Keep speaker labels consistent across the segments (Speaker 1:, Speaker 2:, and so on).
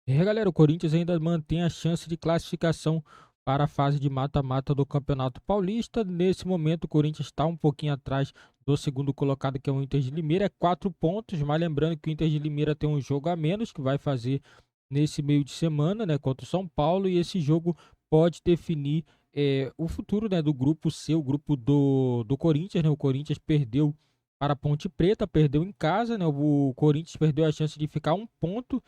Speaker 1: Galera, o Corinthians ainda mantém a chance de classificação para a fase de mata-mata do Campeonato Paulista. Nesse momento, o Corinthians está um pouquinho atrás do segundo colocado, que é o Inter de Limeira, é 4 pontos, mas lembrando que o Inter de Limeira tem um jogo a menos que vai fazer nesse meio de semana, né, contra o São Paulo, e esse jogo pode definir o futuro, né, do grupo C, o grupo do Corinthians, né. O Corinthians perdeu para a Ponte Preta, perdeu em casa, né, o Corinthians perdeu a chance de ficar um ponto,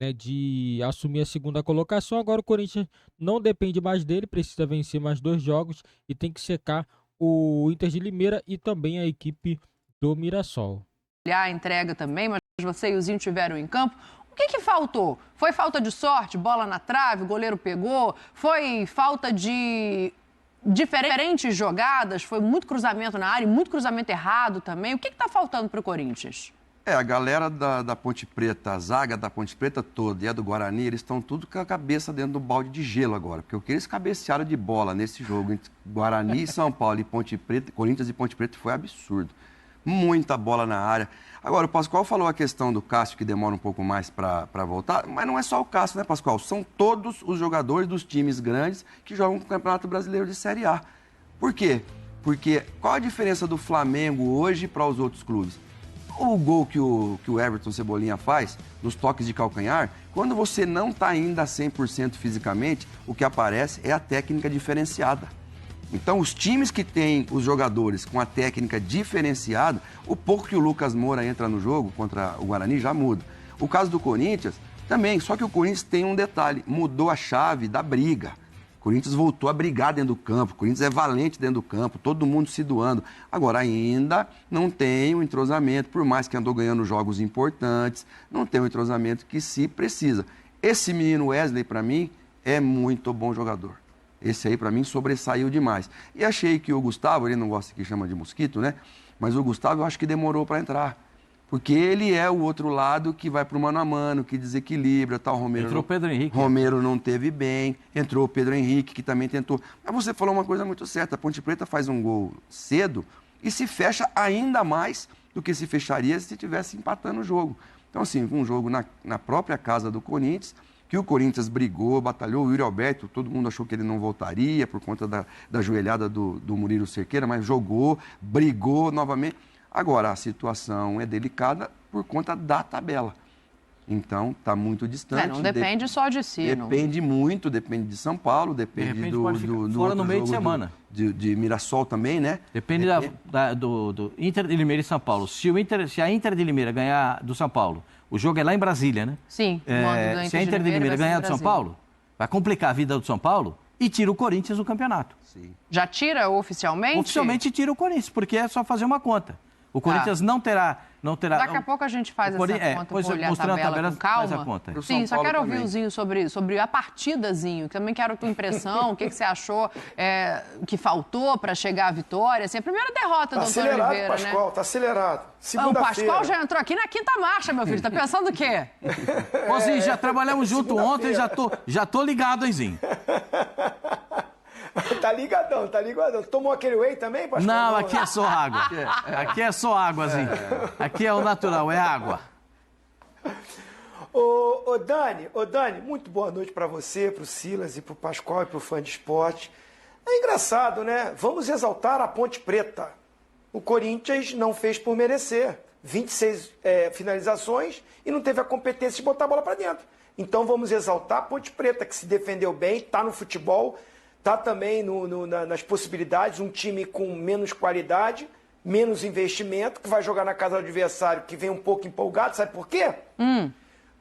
Speaker 1: né, de assumir a segunda colocação. Agora o Corinthians não depende mais dele, precisa vencer mais 2 jogos e tem que secar o Inter de Limeira e também a equipe do Mirassol.
Speaker 2: A entrega também, mas você e o Zinho tiveram em campo. O que faltou? Foi falta de sorte, bola na trave, o goleiro pegou? Foi falta de diferentes jogadas? Foi muito cruzamento na área e muito cruzamento errado também? O que está faltando para o Corinthians?
Speaker 3: A galera da Ponte Preta, a zaga da Ponte Preta toda e a do Guarani, eles estão tudo com a cabeça dentro do balde de gelo agora. Porque o que eles cabecearam de bola nesse jogo entre Guarani e São Paulo e Ponte Preta, Corinthians e Ponte Preta, foi absurdo. Muita bola na área. Agora, o Pascoal falou a questão do Cássio, que demora um pouco mais para voltar, mas não é só o Cássio, né, Pascoal? São todos os jogadores dos times grandes que jogam no Campeonato Brasileiro de Série A. Por quê? Porque qual a diferença do Flamengo hoje para os outros clubes? O gol que o Everton Cebolinha faz, nos toques de calcanhar, quando você não está ainda 100% fisicamente, o que aparece é a técnica diferenciada. Então, os times que têm os jogadores com a técnica diferenciada, o pouco que o Lucas Moura entra no jogo contra o Guarani já muda. O caso do Corinthians também, só que o Corinthians tem um detalhe, mudou a chave da briga. O Corinthians voltou a brigar dentro do campo, o Corinthians é valente dentro do campo, todo mundo se doando. Agora, ainda não tem o entrosamento, por mais que andou ganhando jogos importantes, não tem o entrosamento que se precisa. Esse menino Wesley, para mim, é muito bom jogador. Esse aí, para mim, sobressaiu demais. E achei que o Gustavo, ele não gosta que chama de mosquito, né? Mas o Gustavo, eu acho que demorou para entrar. Porque ele é o outro lado que vai para o mano a mano, que desequilibra, tal.
Speaker 4: Entrou o Pedro Henrique.
Speaker 3: Romero não teve bem, entrou o Pedro Henrique, que também tentou. Mas você falou uma coisa muito certa, a Ponte Preta faz um gol cedo e se fecha ainda mais do que se fecharia se estivesse empatando o jogo. Então, assim, um jogo na própria casa do Corinthians, que o Corinthians brigou, batalhou, o Yuri Alberto, todo mundo achou que ele não voltaria por conta da joelhada do Murilo Cerqueira, mas jogou, brigou novamente. Agora, a situação é delicada por conta da tabela. Então, está muito distante.
Speaker 2: Não depende só de si.
Speaker 3: Depende muito, depende de São Paulo, depende do
Speaker 4: fora no meio de semana.
Speaker 3: De Mirassol também, né?
Speaker 4: Depende do Inter de Limeira e São Paulo. Se a Inter de Limeira ganhar do São Paulo, o jogo é lá em Brasília, né?
Speaker 2: Sim.
Speaker 4: Se a Inter de Limeira ganhar do São Paulo, vai complicar a vida do São Paulo e tira o Corinthians do campeonato.
Speaker 3: Sim.
Speaker 2: Já tira oficialmente?
Speaker 4: Oficialmente tira o Corinthians, porque é só fazer uma conta. O Corinthians não terá...
Speaker 2: Daqui a pouco a gente faz essa conta, vou olhar a tabela com calma.
Speaker 4: Faz a conta.
Speaker 2: Sim, só quero ouvir o Zinho sobre a partida, Zinho. Também quero a tua impressão, o que você achou que faltou para chegar à vitória. Assim, a primeira derrota do Antônio Oliveira,
Speaker 5: Pascoal,
Speaker 2: né?
Speaker 5: Tá acelerado,
Speaker 2: O Pascoal já entrou aqui na quinta marcha, meu filho. Tá pensando o quê?
Speaker 4: Ô, Zinho, já trabalhamos junto ontem, já tô ligado, hein, Zinho?
Speaker 5: Tá ligadão. Tomou aquele whey também, Pascoal?
Speaker 4: Não, aqui é só água. Aqui é só águazinho. Aqui é o natural, é água.
Speaker 5: Ô, Dani, muito boa noite pra você, pro Silas e pro Pascoal e pro fã de esporte. É engraçado, né? Vamos exaltar a Ponte Preta. O Corinthians não fez por merecer. 26 finalizações e não teve a competência de botar a bola pra dentro. Então vamos exaltar a Ponte Preta, que se defendeu bem, tá no futebol, tá também nas possibilidades, um time com menos qualidade, menos investimento, que vai jogar na casa do adversário, que vem um pouco empolgado, sabe por quê?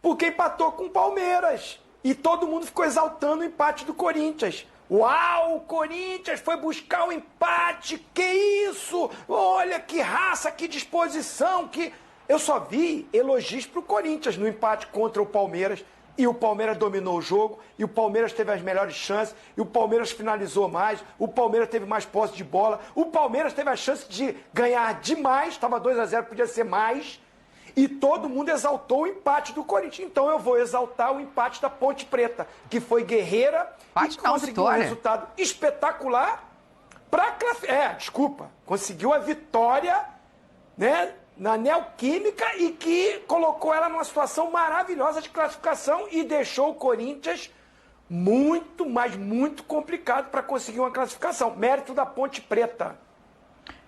Speaker 5: Porque empatou com o Palmeiras. E todo mundo ficou exaltando o empate do Corinthians. Uau, o Corinthians foi buscar o empate, que isso? Olha que raça, que disposição, que... Eu só vi elogios pro Corinthians no empate contra o Palmeiras. E o Palmeiras dominou o jogo, e o Palmeiras teve as melhores chances, e o Palmeiras finalizou mais, o Palmeiras teve mais posse de bola, o Palmeiras teve a chance de ganhar demais, estava 2-0, podia ser mais, e todo mundo exaltou o empate do Corinthians. Então eu vou exaltar o empate da Ponte Preta, que foi guerreira e conseguiu um resultado espetacular para conseguiu a vitória, né? na Neoquímica e que colocou ela numa situação maravilhosa de classificação e deixou o Corinthians muito, mas muito complicado para conseguir uma classificação. Mérito da Ponte Preta.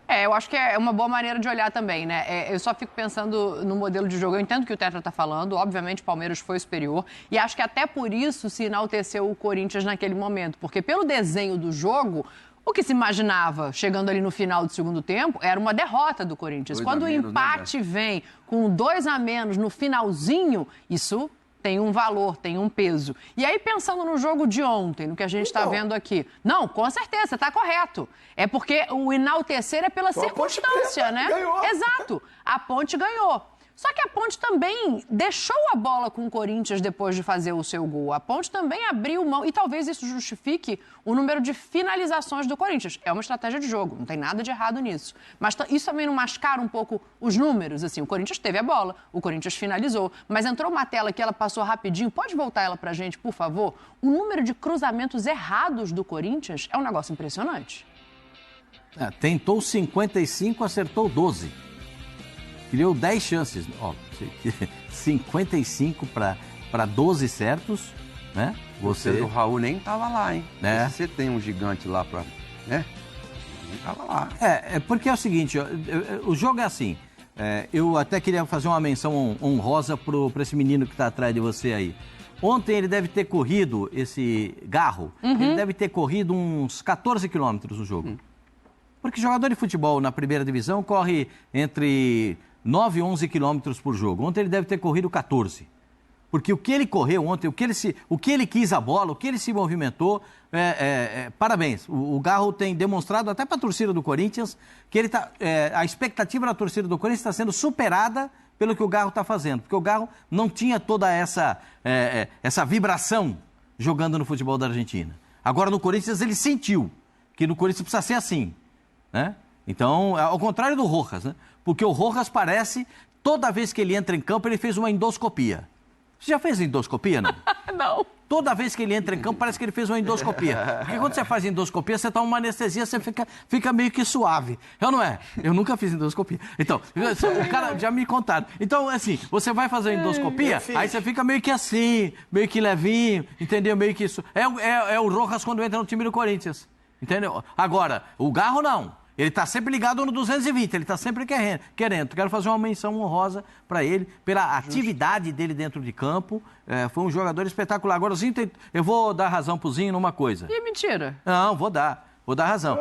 Speaker 2: Eu acho que é uma boa maneira de olhar também, né? Eu só fico pensando no modelo de jogo. Eu entendo o que o Tetra está falando. Obviamente, o Palmeiras foi superior. E acho que até por isso se enalteceu o Corinthians naquele momento. Porque pelo desenho do jogo, o que se imaginava, chegando ali no final do segundo tempo, era uma derrota do Corinthians. Quando o empate vem com 2 a menos no finalzinho, isso tem um valor, tem um peso. E aí, pensando no jogo de ontem, no que a gente está vendo aqui, não, com certeza, você está correto. É porque o enaltecer é pela circunstância, né?
Speaker 5: Ganhou.
Speaker 2: Exato. A Ponte ganhou. Só que a Ponte também deixou a bola com o Corinthians depois de fazer o seu gol. A Ponte também abriu mão, e talvez isso justifique o número de finalizações do Corinthians. É uma estratégia de jogo, não tem nada de errado nisso. Mas isso também não mascara um pouco os números, assim. O Corinthians teve a bola, o Corinthians finalizou, mas entrou uma tela que ela passou rapidinho. Pode voltar ela pra gente, por favor? O número de cruzamentos errados do Corinthians é um negócio impressionante.
Speaker 4: Tentou 55, acertou 12. Criou 10 chances. 55 para 12 certos, né?
Speaker 3: O Raul nem estava lá, hein?
Speaker 4: É.
Speaker 3: Se você tem um gigante lá para... né? Nem estava lá.
Speaker 4: Porque é o seguinte, o jogo é assim. Eu até queria fazer uma menção honrosa para esse menino que está atrás de você aí. Ontem ele deve ter corrido, esse Garro, ele deve ter corrido uns 14 quilômetros no jogo. Porque jogador de futebol na primeira divisão corre entre 9 e 11 quilômetros por jogo. Ontem ele deve ter corrido 14. Porque o que ele correu ontem, o que ele quis a bola, o que ele se movimentou, parabéns. O Garro tem demonstrado até para a torcida do Corinthians que ele a expectativa da torcida do Corinthians está sendo superada pelo que o Garro está fazendo. Porque o Garro não tinha toda essa vibração jogando no futebol da Argentina. Agora no Corinthians ele sentiu que no Corinthians precisa ser assim. Né? Então, ao contrário do Rojas, né? Porque o Rojas parece, toda vez que ele entra em campo, ele fez uma endoscopia. Você já fez endoscopia, não?
Speaker 2: Não.
Speaker 4: Toda vez que ele entra em campo, parece que ele fez uma endoscopia. Porque quando você faz endoscopia, você toma uma anestesia, você fica meio que suave. Não é? Eu nunca fiz endoscopia. Então, o cara já me contaram. Então, assim, você vai fazer endoscopia, aí você fica meio que assim, meio que levinho, entendeu? Meio que isso. É o Rojas quando entra no time do Corinthians. Entendeu? Agora, o Garro não. Ele está sempre ligado no 220, ele está sempre querendo. Quero fazer uma menção honrosa para ele, pela atividade dele dentro de campo. Foi um jogador espetacular. Agora, eu vou dar razão pro Zinho numa coisa.
Speaker 2: E mentira?
Speaker 4: Não, vou dar razão.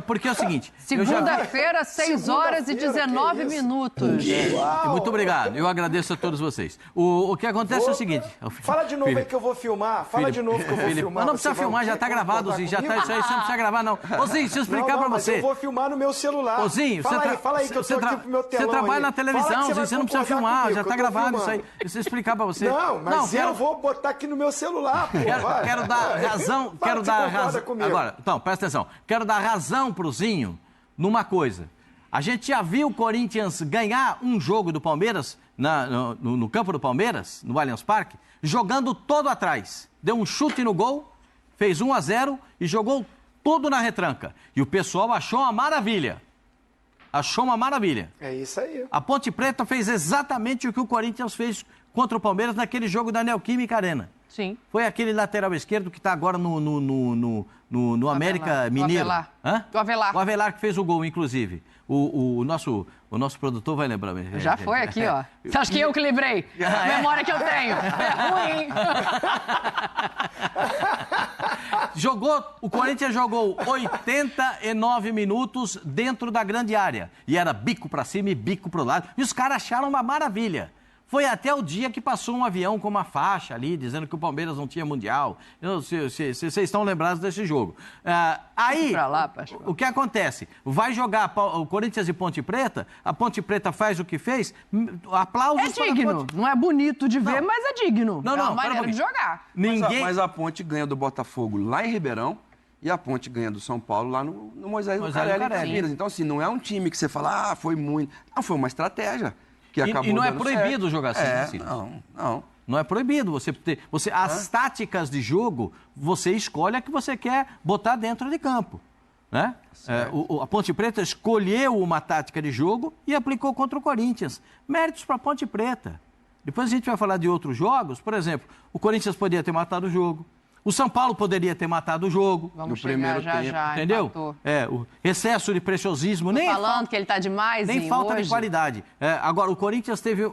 Speaker 4: Porque é o seguinte...
Speaker 2: Segunda-feira, 6 horas e 19 minutos.
Speaker 4: Muito obrigado. Eu agradeço a todos vocês. O que acontece é o seguinte...
Speaker 5: Fala de novo aí que eu vou filmar. Fala de novo que eu vou filmar.
Speaker 4: Mas não precisa filmar, já está gravado, Zinho. Já tá isso aí, você não precisa gravar, não. Ô, Zinho, deixa eu explicar para você.
Speaker 5: Eu vou filmar no meu celular.
Speaker 4: Ô, Zinho,
Speaker 5: fala aí que eu tô aqui pro meu telão.
Speaker 4: Você trabalha na televisão, Zinho, você não precisa filmar, já está gravado isso aí. Deixa eu explicar para você.
Speaker 5: Eu vou botar aqui no meu celular, pô.
Speaker 4: Quero dar razão. Agora, então, presta atenção. Quero dar razão pro Zinho numa coisa. A gente já viu o Corinthians ganhar um jogo do Palmeiras, no campo do Palmeiras, no Allianz Parque, jogando todo atrás. Deu um chute no gol, fez 1-0 e jogou tudo na retranca. E o pessoal achou uma maravilha. Achou uma maravilha.
Speaker 5: É isso aí.
Speaker 4: A Ponte Preta fez exatamente o que o Corinthians fez contra o Palmeiras naquele jogo da Neoquímica Arena.
Speaker 2: Sim.
Speaker 4: Foi aquele lateral esquerdo que está agora no América Mineiro.
Speaker 2: O Avelar.
Speaker 4: O Avelar que fez o gol, inclusive. O nosso produtor vai lembrar.
Speaker 2: Já foi aqui, ó. Você acha que eu que lembrei? A memória que eu tenho. É ruim.
Speaker 4: O Corinthians jogou 89 minutos dentro da grande área. E era bico para cima e bico para o lado. E os caras acharam uma maravilha. Foi até o dia que passou um avião com uma faixa ali, dizendo que o Palmeiras não tinha Mundial. Vocês estão lembrados desse jogo. Aí, o que acontece? Vai jogar o Corinthians e Ponte Preta, a Ponte Preta faz o que fez, aplausos
Speaker 2: para a digno, não é bonito de ver, mas é digno. É uma maneira de jogar.
Speaker 3: Mas a Ponte ganha do Botafogo lá em Ribeirão e a Ponte ganha do São Paulo lá no Moisés Lucarelli em Campinas. Então, assim, não é um time que você fala, foi muito... Não, foi uma estratégia.
Speaker 4: E não é proibido jogar assim,
Speaker 3: Não.
Speaker 4: Não é proibido. As táticas de jogo, você escolhe a que você quer botar dentro de campo. né? A Ponte Preta escolheu uma tática de jogo e aplicou contra o Corinthians. Méritos para a Ponte Preta. Depois a gente vai falar de outros jogos. Por exemplo, o Corinthians poderia ter matado o jogo. O São Paulo poderia ter matado o jogo.
Speaker 2: Vamos chegar já,
Speaker 4: entendeu?
Speaker 2: Empatou.
Speaker 4: O excesso de preciosismo.
Speaker 2: Tô falando que ele está demais,
Speaker 4: nem falta de qualidade. Agora, o Corinthians teve,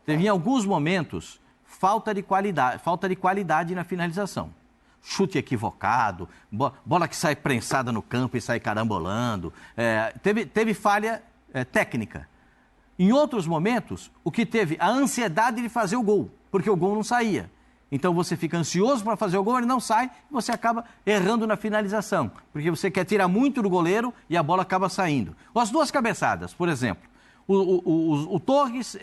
Speaker 4: teve em alguns momentos falta de qualidade na finalização. Chute equivocado, bola que sai prensada no campo e sai carambolando. Teve falha técnica. Em outros momentos, o que teve? A ansiedade de fazer o gol, porque o gol não saía. Então você fica ansioso para fazer o gol, ele não sai, e você acaba errando na finalização, porque você quer tirar muito do goleiro e a bola acaba saindo. As duas cabeçadas, por exemplo. O Torres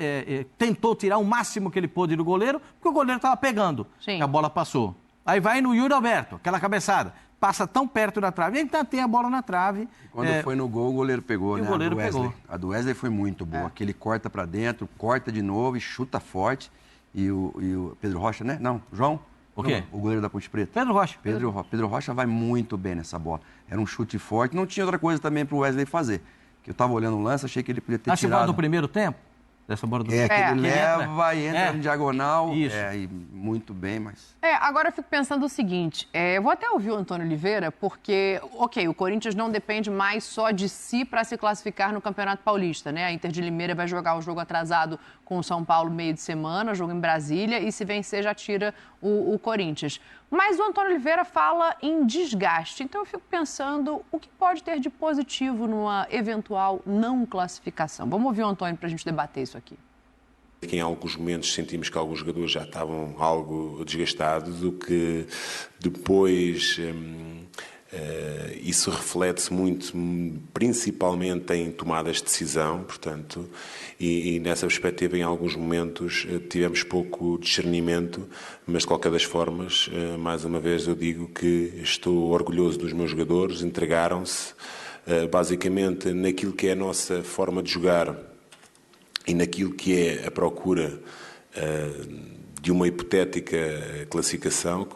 Speaker 4: tentou tirar o máximo que ele pôde do goleiro, porque o goleiro estava pegando.
Speaker 2: Sim.
Speaker 4: A bola passou. Aí vai no Yuri Alberto, aquela cabeçada. Passa tão perto da trave, ele tem a bola na trave.
Speaker 3: Quando foi no gol, o goleiro pegou, né?
Speaker 4: O goleiro pegou.
Speaker 3: A do Wesley foi muito boa. Que ele corta para dentro, corta de novo e chuta forte. E o Pedro Rocha, né? Não, João.
Speaker 4: O quê?
Speaker 3: O goleiro da Ponte Preta.
Speaker 4: Pedro Rocha.
Speaker 3: Pedro Rocha vai muito bem nessa bola. Era um chute forte. Não tinha outra coisa também para o Wesley fazer. Que eu estava olhando o lance, achei que ele podia ter
Speaker 4: Acho
Speaker 3: tirado.
Speaker 4: Bola do primeiro tempo? Dessa bola do
Speaker 3: que ele leva e entra em diagonal.
Speaker 4: Isso.
Speaker 3: E muito bem, mas...
Speaker 2: Agora eu fico pensando o seguinte, eu vou até ouvir o Antônio Oliveira, porque, o Corinthians não depende mais só de si para se classificar no Campeonato Paulista, né? A Inter de Limeira vai jogar o jogo atrasado com o São Paulo meio de semana, jogo em Brasília, e se vencer já tira o Corinthians. Mas o Antônio Oliveira fala em desgaste, então eu fico pensando o que pode ter de positivo numa eventual não classificação. Vamos ouvir o Antônio para a gente debater isso aqui.
Speaker 6: Em alguns momentos sentimos que alguns jogadores já estavam algo desgastados, o que depois isso reflete-se muito, principalmente em tomadas de decisão, portanto, e nessa perspectiva, em alguns momentos, tivemos pouco discernimento, mas de qualquer das formas, mais uma vez eu digo que estou orgulhoso dos meus jogadores, entregaram-se basicamente naquilo que é a nossa forma de jogar e naquilo que é a procura de uma hipotética classificação.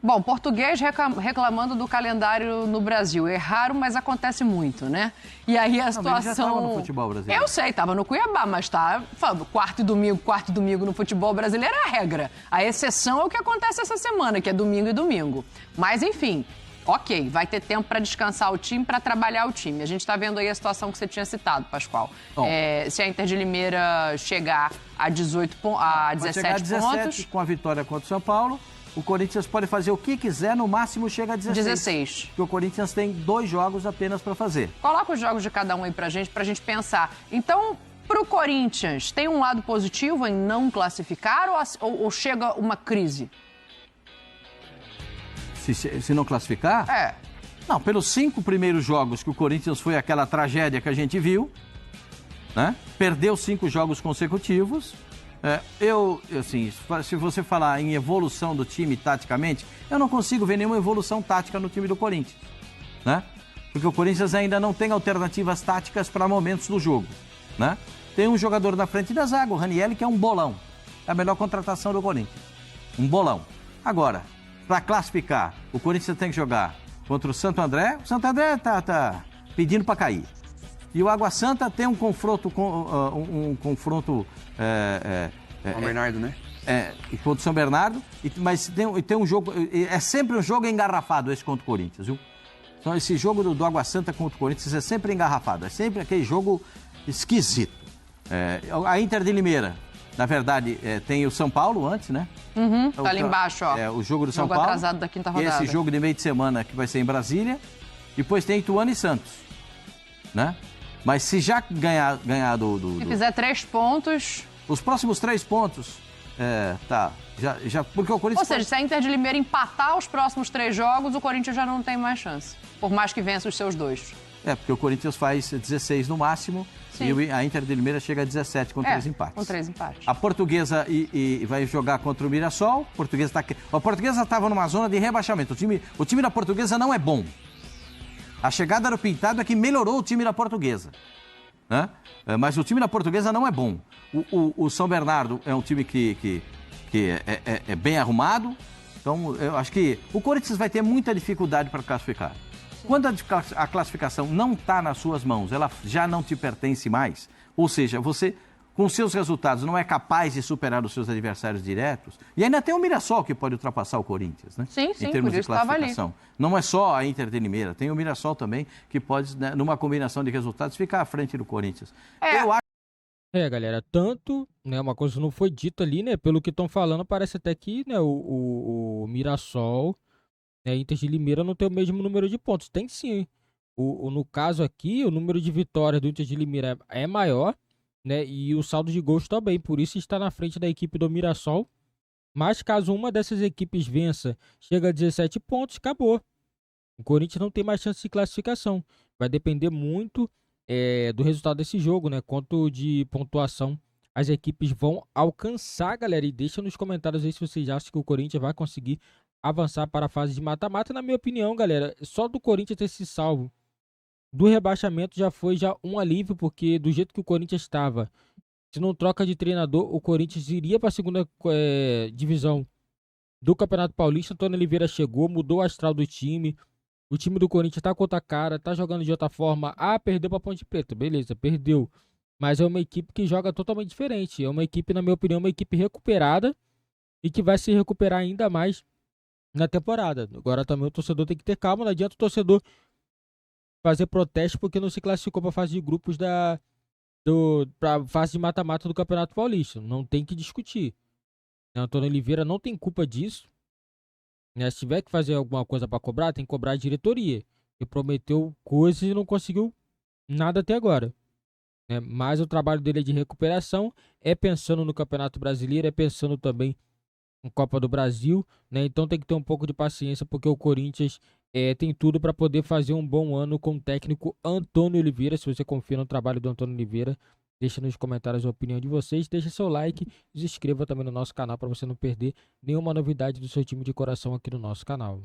Speaker 2: Bom, português reclamando do calendário no Brasil. É raro, mas acontece muito, né? E aí a situação...
Speaker 4: Ele já estava no futebol brasileiro.
Speaker 2: Eu sei, estava no Cuiabá, mas tá falando quarto e domingo no futebol brasileiro é a regra. A exceção é o que acontece essa semana, que é domingo e domingo. Mas, enfim... Ok, vai ter tempo para descansar o time, para trabalhar o time. A gente está vendo aí a situação que você tinha citado, Pascoal. Se a Inter de Limeira chegar a 17 pontos...
Speaker 4: Com a vitória contra o São Paulo, o Corinthians pode fazer o que quiser, no máximo chega a 16. Porque o Corinthians tem 2 jogos apenas para fazer.
Speaker 2: Coloca os jogos de cada um aí pra gente pensar. Então, pro Corinthians, tem um lado positivo em não classificar ou chega uma crise?
Speaker 4: Se não classificar? Não, pelos 5 primeiros jogos que o Corinthians foi aquela tragédia que a gente viu, né? Perdeu 5 jogos consecutivos. Se você falar em evolução do time taticamente, eu não consigo ver nenhuma evolução tática no time do Corinthians, né? Porque o Corinthians ainda não tem alternativas táticas para momentos do jogo, né? Tem um jogador na frente da zaga, o Ranieri, que é um bolão. É a melhor contratação do Corinthians. Um bolão. Agora, para classificar, o Corinthians tem que jogar contra o Santo André. O Santo André tá pedindo para cair. E o Água Santa tem um confronto
Speaker 3: São Bernardo, né?
Speaker 4: Contra o São Bernardo, mas tem um jogo... É sempre um jogo engarrafado esse contra o Corinthians, viu? Então esse jogo do Água Santa contra o Corinthians é sempre engarrafado. É sempre aquele jogo esquisito. A Inter de Limeira, na verdade, tem o São Paulo antes, né?
Speaker 2: Tá ali embaixo, ó.
Speaker 4: O jogo do São Paulo.
Speaker 2: Atrasado da quinta rodada.
Speaker 4: Esse jogo de meio de semana que vai ser em Brasília. Depois tem Ituano e Santos, né? Mas se já ganhar
Speaker 2: Se fizer 3 pontos...
Speaker 4: Os próximos 3 pontos, porque o Corinthians...
Speaker 2: Ou seja, se a Inter de Limeira empatar os próximos 3 jogos, o Corinthians já não tem mais chance. Por mais que vença os seus 2.
Speaker 4: Porque o Corinthians faz 16 no máximo. Sim. E a Inter de Limeira chega a 17 com 3 empates.
Speaker 2: Com 3 empates.
Speaker 4: A Portuguesa vai jogar contra o Mirassol. A Portuguesa estava numa zona de rebaixamento. O time da Portuguesa não é bom. A chegada do Pintado é que melhorou o time da Portuguesa, né? Mas o time da Portuguesa não é bom. O São Bernardo é um time que é bem arrumado. Então, eu acho que o Corinthians vai ter muita dificuldade para classificar. Quando a classificação não está nas suas mãos, ela já não te pertence mais, ou seja, você, com seus resultados, não é capaz de superar os seus adversários diretos, e ainda tem o Mirassol que pode ultrapassar o Corinthians, né?
Speaker 2: Sim,
Speaker 4: em termos
Speaker 2: por
Speaker 4: de
Speaker 2: isso estava ali.
Speaker 4: classificação. Não é só a Inter de Limeira, tem o Mirassol também, que pode, né, numa combinação de resultados, ficar à frente do Corinthians. Eu acho
Speaker 1: Galera, tanto, né, uma coisa que não foi dita ali, né, pelo que estão falando, parece até que, né, o Mirassol, né, Inter de Limeira não tem o mesmo número de pontos. Tem sim. No caso aqui, o número de vitórias do Inter de Limeira é maior, né, e o saldo de gols também, por isso está na frente da equipe do Mirassol. Mas caso uma dessas equipes vença, chega a 17 pontos, acabou. O Corinthians não tem mais chance de classificação. Vai depender muito do resultado desse jogo, né? Quanto de pontuação as equipes vão alcançar, galera. E deixa nos comentários aí se vocês acham que o Corinthians vai conseguir avançar para a fase de mata-mata. Na minha opinião, galera, só do Corinthians ter se salvo do rebaixamento já foi um alívio, porque do jeito que o Corinthians estava, se não troca de treinador, o Corinthians iria para a segunda divisão do Campeonato Paulista. Antônio Oliveira chegou, mudou o astral do time. O time do Corinthians tá com outra cara, tá jogando de outra forma. Perdeu pra Ponte Preta, beleza, perdeu. Mas é uma equipe que joga totalmente diferente. É uma equipe, na minha opinião, uma equipe recuperada e que vai se recuperar ainda mais na temporada. Agora também o torcedor tem que ter calma, não adianta o torcedor fazer protesto porque não se classificou pra fase de grupos pra fase de mata-mata do Campeonato Paulista. Não tem que discutir. O Antônio Oliveira não tem culpa disso. Se tiver que fazer alguma coisa para cobrar, tem que cobrar a diretoria, que prometeu coisas e não conseguiu nada até agora. Mas o trabalho dele é de recuperação, é pensando no Campeonato Brasileiro, é pensando também em Copa do Brasil, né? Então tem que ter um pouco de paciência, porque o Corinthians tem tudo para poder fazer um bom ano com o técnico Antônio Oliveira. Se você confia no trabalho do Antônio Oliveira, deixa nos comentários a opinião de vocês, deixa seu like e se inscreva também no nosso canal para você não perder nenhuma novidade do seu time de coração aqui no nosso canal.